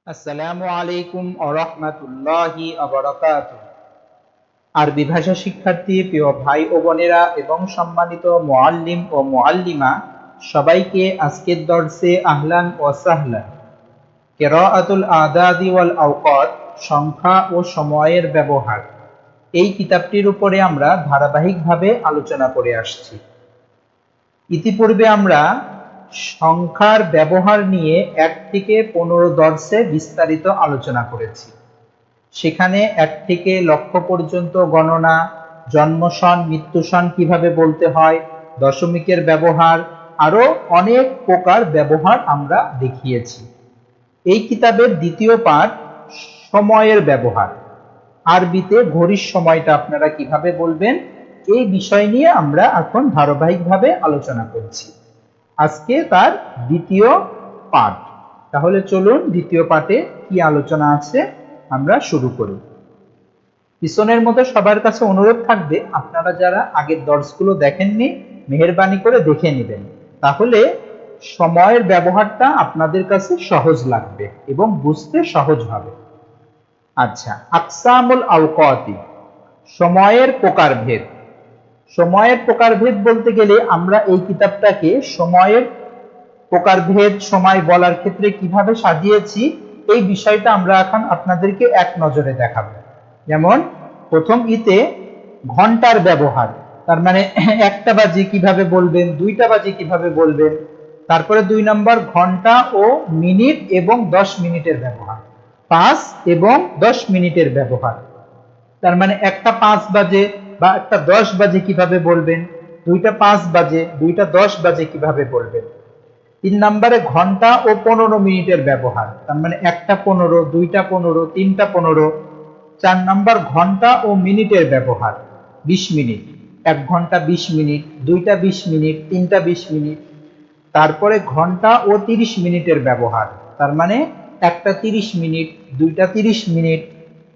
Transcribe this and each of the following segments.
আসসালামু আলাইকুম ওয়া রাহমাতুল্লাহি ওয়া বারাকাতুহু। আরবি ভাষা শিক্ষার্থী প্রিয় ভাই ও বোনেরা এবং সম্মানিত মুআল্লিম ও মুআল্লিমা সবাইকে আজকের দর্সে আহলান ওয়া সাহলান। কিরাআতুল আদাদি ওয়াল আওকাত, সংখ্যা ও সময়ের ব্যবহার, এই কিতাবটির উপরে আমরা ধারাবাহিকভাবে আলোচনা করে আসছি। ইতিপূর্বে আমরা সংখ্যার ব্যবহার নিয়ে 1 থেকে 15 দর্সে বিস্তারিত আলোচনা করেছি। সেখানে 1 থেকে লক্ষ পর্যন্ত গণনা, জন্ম সন, মৃত্যু সন কিভাবে বলতে হয়, দশমিকের ব্যবহার, আরো অনেক প্রকার ব্যবহার আমরা দেখিয়েছি। এই কিতাবের দ্বিতীয় পাঠ সময়ের ব্যবহার। আরবিতে ঘড়ির সময়টা আপনারা কিভাবে বলবেন, এই বিষয় নিয়ে আমরা এখন ধারাবাহিকভাবে আলোচনা করছি। আজকে তার দ্বিতীয় পাঠ। তাহলে চলুন দ্বিতীয় পাঠে কি আলোচনা আছে আমরা শুরু করি। পিছনের মতো সবার কাছে অনুরোধ থাকবে, আপনারা যারা আগের দর্শগুলো দেখেননি মেহেরবানি করে দেখে নেবেন, তাহলে সময়ের ব্যবহারটা আপনাদের কাছে সহজ লাগবে এবং বুঝতে সহজ হবে। আচ্ছা, আকসামুল আওকাতি, সময়ের প্রকারভেদ। সময়ের প্রকারভেদ বলতে গেলে আমরা এই কিতাবটাকে সময়ের প্রকারভেদ, সময় বলার ক্ষেত্রে কিভাবে সাজিয়েছি, এই বিষয়টা আমরা এখন আপনাদেরকে এক নজরে দেখাবো। যেমন প্রথম ইতে ঘন্টার ব্যবহার, তার মানে 1টা বাজে কিভাবে বলবেন, 2টা বাজে কিভাবে বলবেন। তারপরে 2 নম্বর ঘন্টা ও মিনিট এবং 10 মিনিটের ব্যবহার, 5 এবং 10 মিনিটের ব্যবহার। তার মানে 1টা 5 বাজে বা 1টা 10 বাজে কিভাবে বলবেন, 2টা 5 বাজে, 2টা 10 বাজে কিভাবে বলবেন। 3 নম্বরে ঘন্টা ও 15 মিনিটের ব্যবহার, তার মানে 1টা 15, 2টা 15, 3টা 15। 4 নম্বর ঘন্টা ও মিনিটের ব্যবহার, 20 মিনিট, 1 ঘন্টা 20 মিনিট, 2টা 20 মিনিট, 3টা 20 মিনিট। তারপরে ঘন্টা ও 30 মিনিটের ব্যবহার, তার মানে 1টা 30 মিনিট, 2টা 30 মিনিট।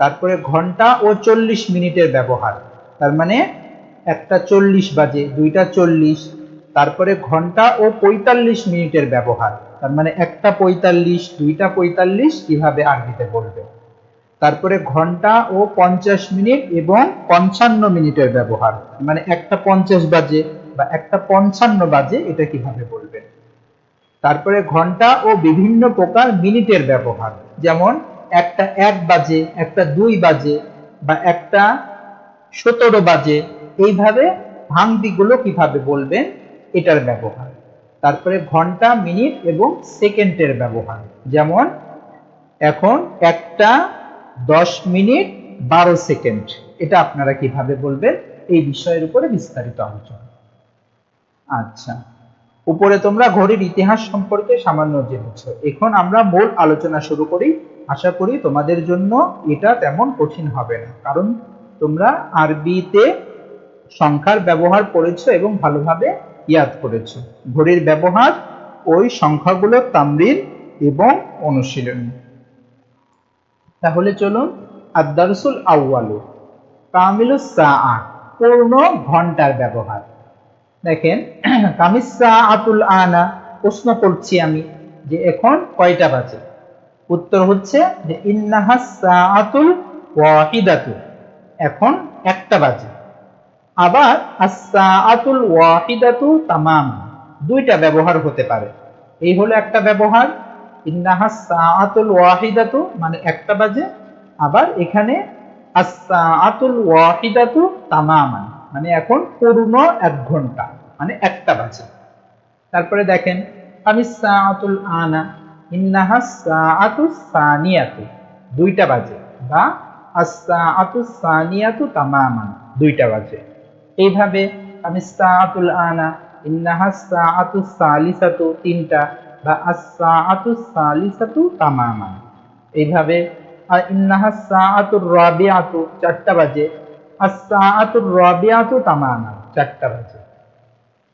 তারপরে ঘন্টা ও 40 মিনিটের ব্যবহার, তার মানে 1টা 40 বাজে, 2টা 40। তারপরে ঘন্টা ও 45 মিনিটের ব্যবহার, তার মানে 1টা 45, 2টা 45 কিভাবে আরবিতে বলবে। তারপরে ঘন্টা ও 50 মিনিট এবং 55 মিনিটের ব্যবহার, মানে 1টা 50 বাজে বা 1টা 55 বাজে, এটা কিভাবে বলবেন। তারপরে ঘন্টা ও বিভিন্ন প্রকার মিনিটের ব্যবহার, যেমন 1টা 1 বাজে, 1টা 2 বাজে বা 1টা 17 বাজে, এইভাবে ভাঙতিগুলো কিভাবে বলবেন, এটার ব্যবহার। তারপরে ঘন্টা, মিনিট এবং সেকেন্ডের ব্যবহার, যেমন এখন 1টা 10 মিনিট 12 সেকেন্ড, এটা আপনারা কিভাবে বলবেন, এই বিষয়ের উপরে বিস্তারিত আলোচনা। আচ্ছা, উপরে তোমরা ঘড়ির ইতিহাস সম্পর্কে সামান্য জেনেছ, এখন আমরা মূল আলোচনা শুরু করি। আশা করি তোমাদের জন্য এটা তেমন কঠিন হবে না, কারণ তোমরা আরবিতে সংখ্যার ব্যবহার পড়েছো এবং ভালোভাবে ইয়াদ করেছো। ঘড়ির ব্যবহার, ওই সংখ্যাগুলোর তামরিন এবং অনুশীলনী। তাহলে চলুন, আদ-দারসুল আউয়ালু, কামিলুস সাআ, পূর্ণ ঘন্টার ব্যবহার। দেখেন, কামিস সাআতুল আনা, প্রশ্ন করছি আমি যে এখন কয়টা বাজে। উত্তর হচ্ছে যে ইন্নাহাস সাআতুল ওয়াহিদাতু, এখন 1টা বাজে। আবার আস-সাআতুল ওয়াহিদাতু তামাম, 2টা ব্যবহার হতে পারে। এই হলো একটা ব্যবহার, ইন্নাহাস সাআতুল ওয়াহিদাতু মানে 1টা বাজে। আবার এখানে আস-সাআতুল ওয়াহিদাতু তামামান মানে এখন পূর্ণ 1 ঘন্টা, মানে 1টা বাজে। তারপরে দেখেন, কামিস সাআতুল আনা, ইন্নাহাস সাআতুস সানিয়াতু, 2টা বাজে বা আস-সাআতুস সানিয়াতু তামামান, 2টা বাজে। এইভাবে কামিস সাআতুল আনা, ইন্নাহাস সাআতুস সালিসাতু, 3টা বা আস-সাআতুস সালিসাতু তামামান। এইভাবে আর ইন্নাহাস সাআতুর রাবিআতু, 4টা বাজে, আস-সাআতুর রাবিআতু তামামান, 4টা বাজে।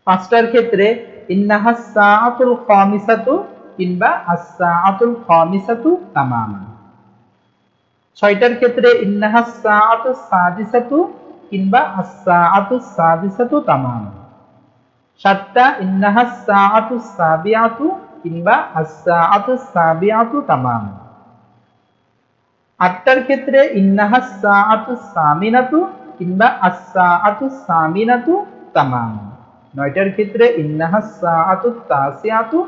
5টার ক্ষেত্রে ইন্নাহাস সাআতুল খামিসাতু কিংবা আস-সাআতুল খামিসাতু তামামান। 6টার ক্ষেত্রে ইন্নাহাস সাআতুস সাদিসাতু কিংবা আস-সাআতুস সাদিসাতু তামামান। 7টা ইন্নাহাস সাআতুস সাবিআতু কিংবা আস-সাআতুস সাবিআতু তামামান। আটটার ক্ষেত্রে ইন্নাহাস সাআতু সামিনাতু কিংবা আস-সাআতু সামিনাতু তামাম। নয়টার ক্ষেত্রে ইন্নাহাস সাআতু তাসিআতু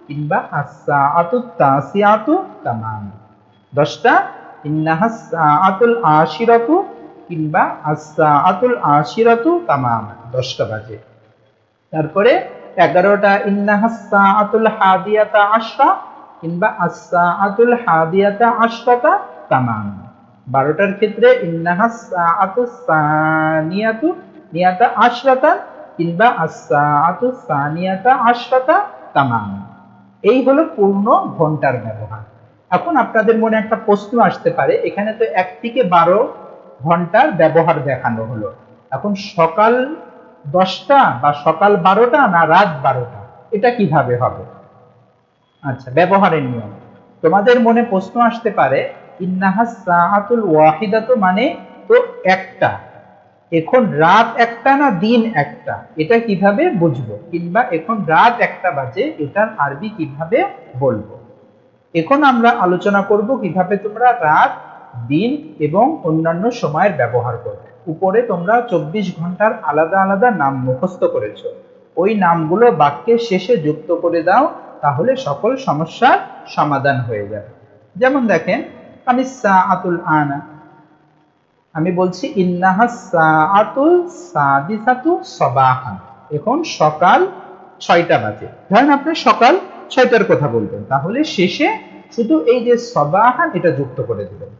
কিংবা আস-সাআতু তাসিআতু তামাম। 10টা ইন্নাহাস সাআতুল আশিরাতু কিংবা আস-সাআতুল আশিরাতু তামাম, 10টা বাজে। তারপরে 11টা ইন্নাহাস সাআতুল হাদিয়াতা আশরা কিংবা আস-সাআতুল হাদিয়াতা আশরাতা তামাম। 12টার ক্ষেত্রে ইন্নাহাস সাআতু সানিয়াতু নিয়াতা আশরাতা কিংবা আস-সাআতু সানিয়াতা আশরাতা তামাম। এই হলো পূর্ণ ঘন্টার ব্যবহার। এখন আপনাদের মনে একটা প্রশ্ন আসতে পারে, এখানে তো 1 থেকে 12 ঘন্টার ব্যবহার দেখানো হলো, এখন সকাল 10টা বা সকাল 12টা না রাত 12টা, এটা কিভাবে হবে? আচ্ছা, ব্যবহারের নিয়ম। তোমাদের মনে প্রশ্ন আসতে পারে ইন্নাহাস সাআতুল ওয়াহিদাতু মানে তো একটা, এখন রাত একটা না দিন একটা, এটা কিভাবে বুঝবো? কিংবা এখন রাত 1টা বাজে, এটার আরবি কিভাবে বলবো? এখন আমরা আলোচনা করব কিভাবে তোমরা রাত, দিন এবং অন্যান্য সময়ের ব্যবহার করবে। উপরে তোমরা 24 ঘন্টার আলাদা আলাদা নাম মুখস্থ করেছো, ওই নামগুলো বাক্যের শেষে যুক্ত করে দাও, তাহলে সকল সমস্যার সমাধান হয়ে যাবে। যেমন দেখেন, আমি সাআতুল আনা, আমি বলছি ইন্নাহাস সাআতুল সাদিসাতু সাবাহান, এখন সকাল 6টা বাজে। ধরেন আপনি সকাল 6টার কথা বলবেন, তাহলে শেষে শুধু এই যে সাবাহান এটা যুক্ত করে দিবেন।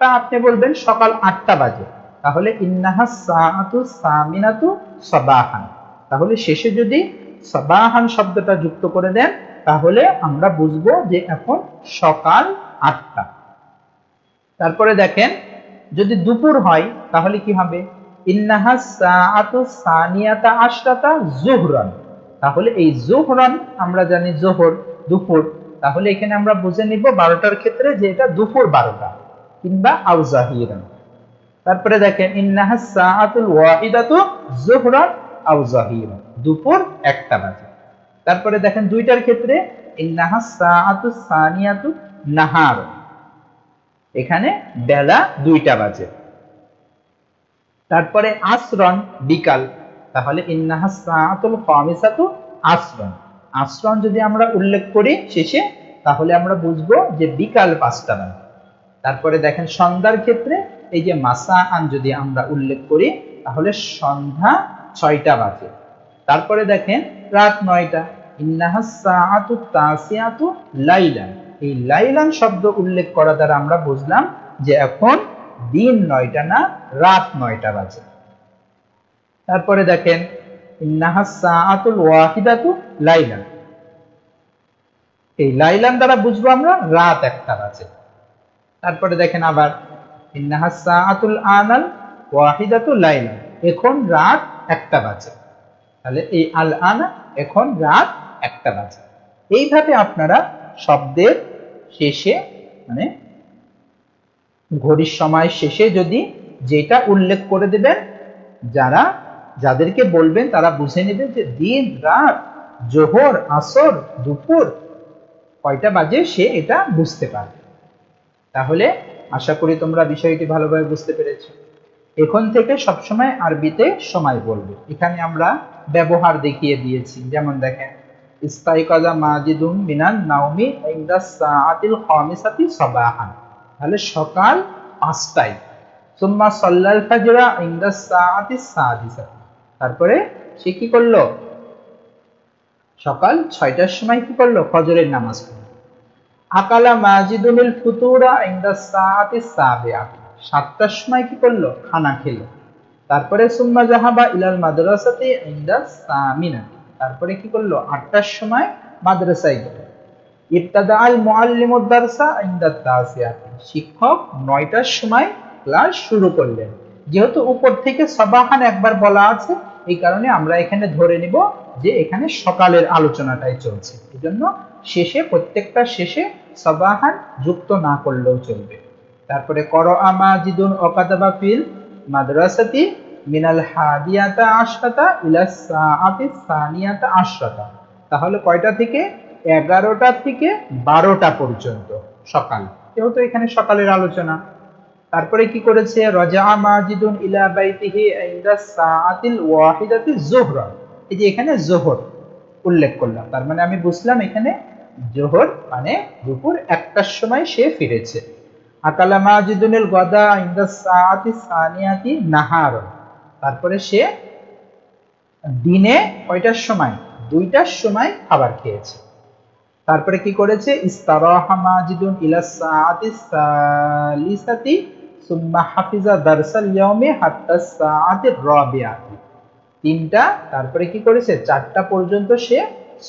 তা আপনি বলবেন সকাল 8টা বাজে, তাহলে ইন্নাহাস সাআতু সামিনাতু সাবাহান, তাহলে শেষে যদি সাবাহান শব্দটা যুক্ত করে দেন, তাহলে আমরা বুঝবো যে এখন সকাল 8টা। তারপরে দেখেন, যদি দুপুর হয় তাহলে কি হবে? ইন্নাহাস সাআতু সানিয়াতা আশরাতা যুহরান, তাহলে এই যুহরান আমরা জানি যোহর, দুপুর, তাহলে এখানে আমরা বুঝে নিব 12টার ক্ষেত্রে যে এটা দুপুর 12টা কিংবা আও জাহিরান। তারপরে দেখেন ইন্নাহাস সাআতুল ওয়াহিদাতু যুহরান আও জাহিরান, দুপুর 1টা বাজে। তারপরে দেখেন 2টার ক্ষেত্রে ইন্নাহাস সাআতু সানিয়াতু নাহার, এখানে বেলা 2টা বাজে। তারপরে আসরন বিকাল, তাহলে ইন্নাহাস সাআতুল খামিসাতু আসরন, আসরন যদি আমরা উল্লেখ করি শেষে, তাহলে আমরা বুঝবো যে বিকাল 5টা বাজে। তারপরে দেখেন সন্ধ্যার ক্ষেত্রে এই যে মাসা আন যদি আমরা উল্লেখ করি, তাহলে সন্ধ্যা 6টা বাজে। তারপরে দেখেন রাত 9টা, ইন্নাহাস সাআতু তাসিআতু লাইলান, এই লাইলান শব্দ উল্লেখ করা দ্বারা আমরা বুঝলাম যে এখন দিন 9টা না রাত 9টা বাজে। তারপরে দেখেন ইন্নাহাস সাআতুল ওয়াহিদাতু লাইলান, এই লাইলান দ্বারা বুঝবো আমরা রাত 1টা বাজে। তারপরে দেখেন আবার ইন্নাহাস সাআতুল আনাল ওয়াহিদাতু লাইলান, এখন রাত 1টা বাজে, তাহলে এই আল আনা এখন রাত 1টা বাজে। এইভাবে আপনারা শব্দের শেষে মানে ঘড়ির সময় শেষে যদি যেটা উল্লেখ করে দেবেন, যাদেরকে বলবেন তারা বুঝে নেবে যে দিন, রাত, জোহর, আসর, দুপুর কয়টা বাজে সে এটা বুঝতে পারবে। তাহলে আশা করি তোমরা বিষয়টি ভালোভাবে বুঝতে পেরেছো। এখন থেকে সবসময় আরবিতে সময় বলবে। এখানে আমরা ব্যবহার দেখিয়ে দিয়েছি, যেমন দেখেন ইস্তাইকাযা মাজিদুম মিনান নাওমি ইনদা সাআতিল খামিসাতি সাবাহান, তাহলে সকাল 5টায়। সুম্মা সাল্লাল ফাজরা ইনদা সাআতি সাদিসাতি, তারপরে সে কি করলো? সকাল 6টার সময় কি করলো? ফজরের নামাজ পড়লো। আকালা মাজিদুল ফুতুরা ইনদা সাআতি সাবিআতি, 7টার সময় কি করলো? খানা খেলো। তারপরে সুম্মা জাহাবা ইলাল মাদ্রাসাতি ইনদা সামিনাতি, তারপরে কি করলো? 8টার সময় মাদ্রাসায় গেল। ইবতাদা আল মুআল্লিমুদ দারসা ইনদা তাসিআতি, শিক্ষক 9টার সময় ক্লাস শুরু করলেন। যেহেতু উপর থেকে সাবাহান একবার বলা আছে, এই কারণে আমরা এখানে ধরে নিব যে এখানে সকালের আলোচনাটাই চলছে, এজন্য শেষে প্রত্যেকটা শেষে সাবাহান যুক্ত না করলেও চলবে। তারপরে করআ মাজিদুন ওয়াকাতাবা ফিল মাদ্রাসাতি মিনাল হাদিয়াতা আশরাতা ইলা সাআতি সানিয়াতা আশরাতা, তাহলে কয়টা থেকে? 11টা থেকে 12টা পর্যন্ত সকাল। যেহেতু এখানে সকালের আলোচনা। তারপরে কি করেছে, রাজা মাজিদুন ইলা বাইতিহি ইনদা সাআতিল ওয়াহিদাতি যুহরা, এই যে এখানে যোহর উল্লেখ করলাম, তার মানে আমি বুঝলাম এখানে জোহর মানে দুপুর 1টার সময় সে ফিরেছে। আকালা মাজিদুনিল গাদা ইনদা সাআতি সানিয়াতি নাহার, তারপরে সে দিনে কয়টার সময়, 2টার সময় খাবার খেয়েছে। তারপরে কি করেছে, ইস্তারাহা মাজিদুন ইলা সাআতি সালিসাতি সুম্মা হাফিজা দারসাল ইয়াউমি হাত্তা সাআতি রাবিআতি, 3টা, তারপরে কি করেছে 4টা পর্যন্ত সে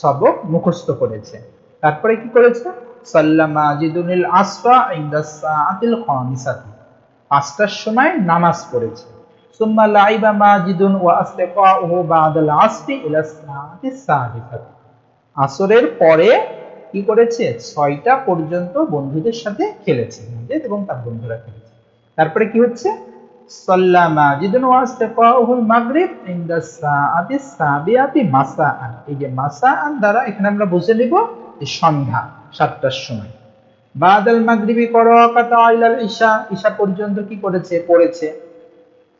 সবক মুখস্থ করেছে। তারপরে কি করেছে, সাল্লা মাজিদুনিল আসরা ইনদা সাআতিল খামিসাতি, 5টার সময় নামাজ পড়েছে। সুম্মা লাইবা মাজিদুন ওয়া আসতাকাউহু বাদাল আসরি ইলা সাআতি সাদিসাতি, আসরের পরে কি করেছে 6টা পর্যন্ত বন্ধুদের সাথে খেলেছে, মাজিদ এবং তার বন্ধুরা খেলেছে। তারপরে কি হচ্ছে, সাল্লা মাজিদুন ওয়া আসতাকাউহুল মাগরিব ইনদা সাআতি সাবিআতি মাসাআন, এই যে মাসাআন দ্বারা এখানে আমরা বুঝে নিব যে সন্ধ্যা 7টার সময়। বাদাল মাগরিবি করাকাতা ইলাল ইশা, ইশা পর্যন্ত কি করেছে, পড়েছে।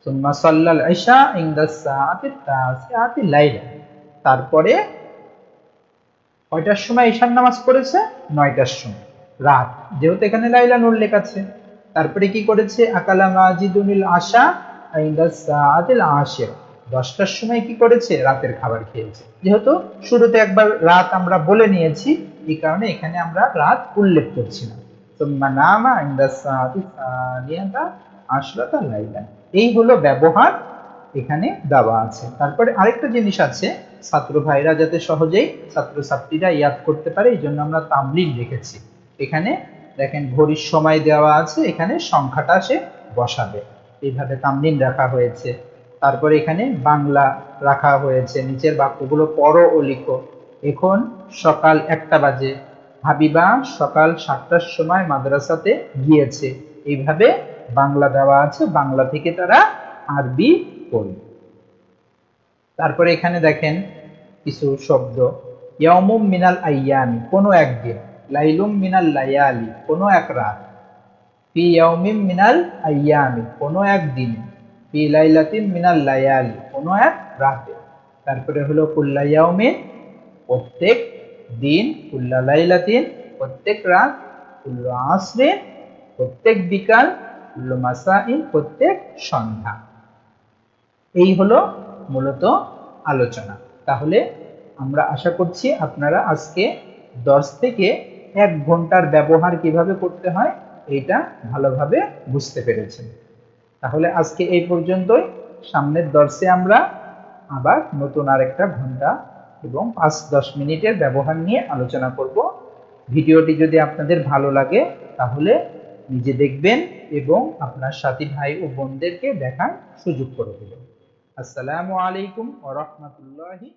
সুম্মা সাল্লাল ইশা ইনদা সাআতি তাসিআতি লাইলা, তারপরে কয়টার সময় ঈশার নামাজ পড়েছে, 9টার সময় রাত, যেহেতু এখানে লাইলা উল্লেখ আছে। তারপরে কি করেছে, আকালা মাজিদুনিল আশা ইনদা সাআতিল আশিরা, 10টার সময় কি করেছে, রাতের খাবার খেয়েছে। যেহেতু শুরুতে একবার রাত আমরা বলে নিয়েছি, এই কারণে এখানে আমরা রাত উল্লেখ করছি না। সুম্মা নামা ইনদা সাআতি সানিয়াতা আশরাতা লাইলা, এই হলো ব্যবহার এখানে দেওয়া আছে। তারপরে আরেকটা জিনিস আছে, ছাত্র ভাইরা যাতে সহজেই ছাত্রছাত্রীরা ইয়াদ করতে পারে, এই জন্য আমরা তামলিন রেখেছি। এখানে দেখেন ঘড়ির সময় দেওয়া আছে, এখানে সংখ্যাটা সে বসাবে, এইভাবে তামলিন রাখা হয়েছে। তারপরে এখানে বাংলা রাখা হয়েছে, নিচের বাক্যগুলো পড়ো ও লিখো। এখন সকাল 1টা বাজে, হাবিবা সকাল 7টার সময় মাদ্রাসাতে গিয়েছে, এইভাবে বাংলা দেওয়া আছে, বাংলা থেকে তারা আরবি পড়বে। তারপরে এখানে দেখেন কিছু শব্দ, ইয়াউমুম মিনাল আইয়ামি, কোনো একদিন, লাইলুম মিনাল লায়ালি, কোনো এক রাত, ফি ইয়াউমিম মিনাল আইয়ামি, কোনো একদিন, ফি লাইলাতিন মিনাল লায়ালি, কোনো এক রাতে। তারপরে হলো কুল্লা ইয়াউমিন, প্রত্যেক দিন, কুল্লা লাইলাতিন, প্রত্যেক রাত, কুল্লু আসরিন, প্রত্যেক বিকাল, কুল্লু মাসাইন, প্রত্যেক সন্ধ্যা। এই হলো মূলত আলোচনা। তাহলে আমরা আশা করছি আপনারা আজকে 10 থেকে 1 ঘন্টার ব্যবহার কিভাবে করতে হয় এটা ভালোভাবে বুঝতে পেরেছেন। তাহলে আজকে এই পর্যন্তই, সামনের দর্শে আমরা আবার নতুন আরেকটা ঘন্টা এবং 5-10 মিনিটের ব্যবহার নিয়ে আলোচনা করব। ভিডিওটি যদি আপনাদের ভালো লাগে তাহলে নিজে দেখবেন এবং আপনার সাথী ভাই ও বোনদেরকে দেখার সুযোগ করে দেবেন। আসসালামু আলাইকুম ওয়া রাহমাতুল্লাহি